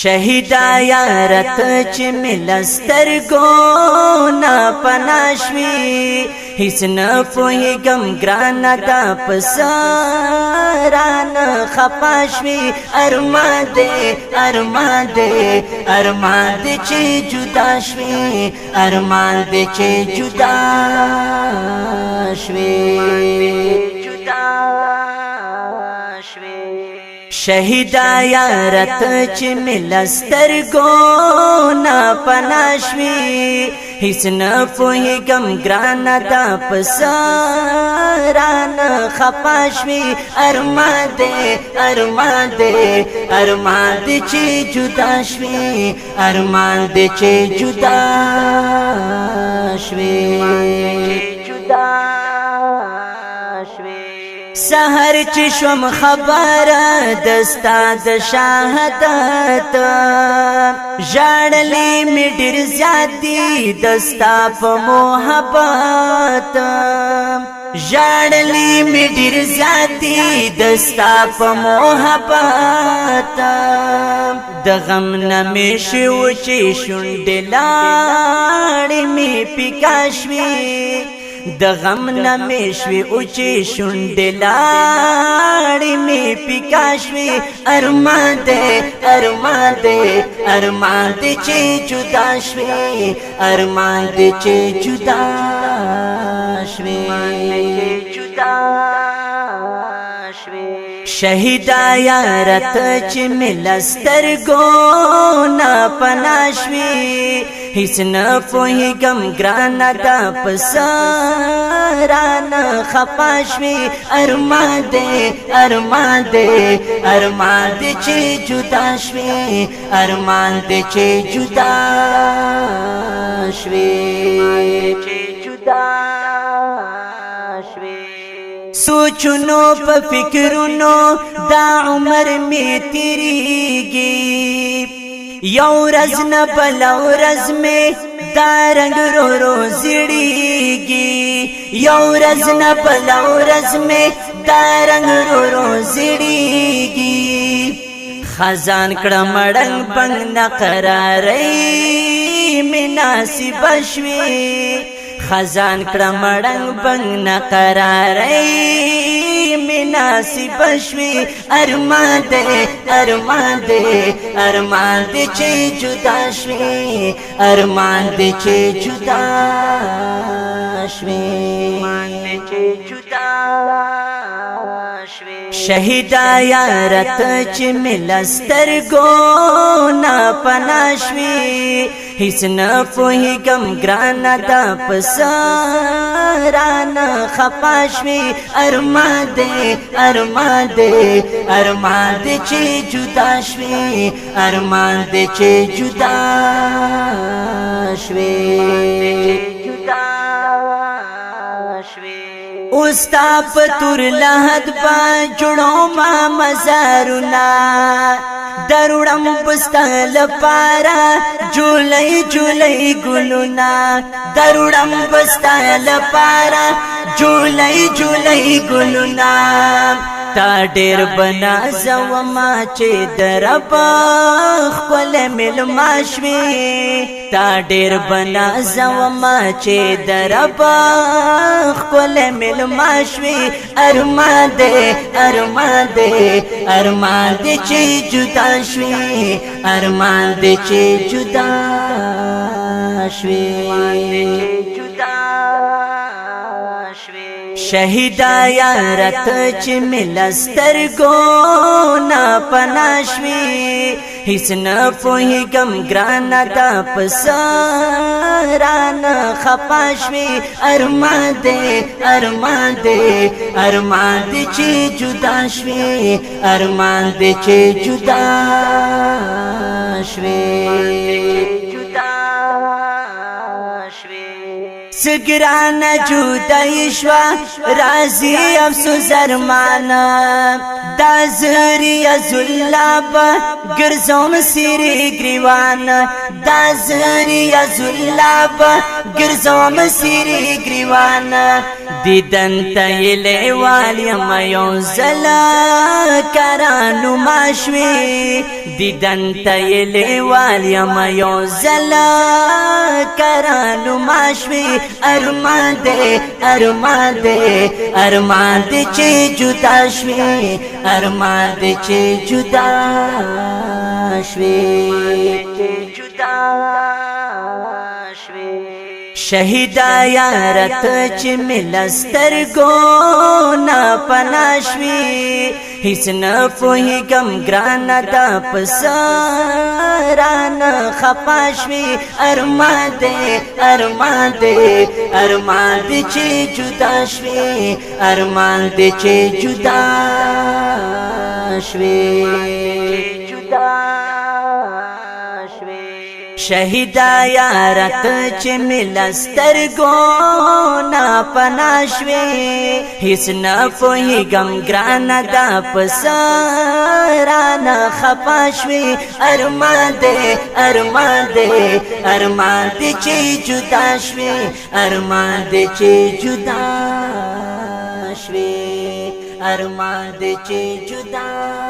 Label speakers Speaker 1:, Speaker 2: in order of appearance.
Speaker 1: شهیدا یارت چه ملستر گونا پناشوی هیڅ نه پوهیږم ګرانه دا پسران خپاشوي ارمان دې چې جدا شوي ارمان دې چې جدا شوي شهیدا یارت چې ملستر گونا پناشوي هیڅ نه پوهیږم ګرانه دا پسران خپاشوي ارمان دې چې جدا شوي ارمان دې چې جدا شوي سحر چې شوم خبر دستا د شهادت ژړلې مې ډېر زیات دي دستا په محبت ژړلې مې ډېر زیات دي دستا په محبت د غم نه مې شو چې شونډې لاړې مې پیکا شوې د غم نه مې شوې او چې شونډې لاړې مې پیکا شوې ارمان دې چې جدا شوې ارمان دې چې جدا شوې شهیدا یارت چې ملستر گونا پناشوي هیڅ نه پوهیږم ګرانه دا پسران خپاشوي ارمان دې چې جدا شوي ارمان دې چې جدا شوي سوچونو په فکرونو دا عمر می تیریږي یو ورځ نه بل ورځ می دا رنگ رو زیړیږي یو ورځ نه بل ورځ می دا رنگ رو زیړیږي خزان کړه مړنګ بنګ نه قرارې می نصیب شوي خزان کړه مړنګ بنګ نه قرارې می نصیب شوي ارمان دې چې جدا شوي ارمان دې چې جدا شوي شهیدا یارت چې ملستر گونا پناشوي هیڅ نه پوهیږم ګرانه دا پسران خپاشوي ارمان دې چې جدا شوي ارمان دې چې جدا شوي اوستا پتور لحد با جوړو ما مزارونه دروړم پستا لپاره جولای ګلونه دروړم پستا لپاره جولای ګلونه تا ډېر بنا زوما چې درب خپل ملما شوي تا ډېر بنا زوما چې درب خپل ملما شوي ارمان دې چې جدا شوي ارمان دې چې جدا شوي شهیدا یارت چې ملستر گونا پناشوي هیڅ نه پوهیږم ګرانه دا پسران خپاشوي ارمان دې چې جدا شوي ارمان دې چې جدا شوي سگران جودای شوا رازی افسوس ارمانا دا زری ازولابا گرزوم سیری گریوان دا زری ازولابا گرزوم سیری گریوان دیدن تیلی والیم یوزلا کرانو ماشوی دیدن تیلی والیم یوزلا کرانو ماشوی ارمان دے ارمان دے ارمان دے چی جدا شوی ارمان دے چی جدا شوی شهیدا یارت چ ملستر گو نا پناشوی هیڅ نه پوهیږم ګرانه دا پسران خپاشوی ارمان دې ارمان دې ارمان دې چې جدا شوی ارمان دې چې جدا شوی شهیدا یارت چ ملستر گو نا پناشوی هیڅ نه پوهیږم ګرانه دا پسران خپاشوی ارمان دې ارمان دې ارمان دې چې جدا شوی ارمان دې چې جدا شوی ارمان دې چې جدا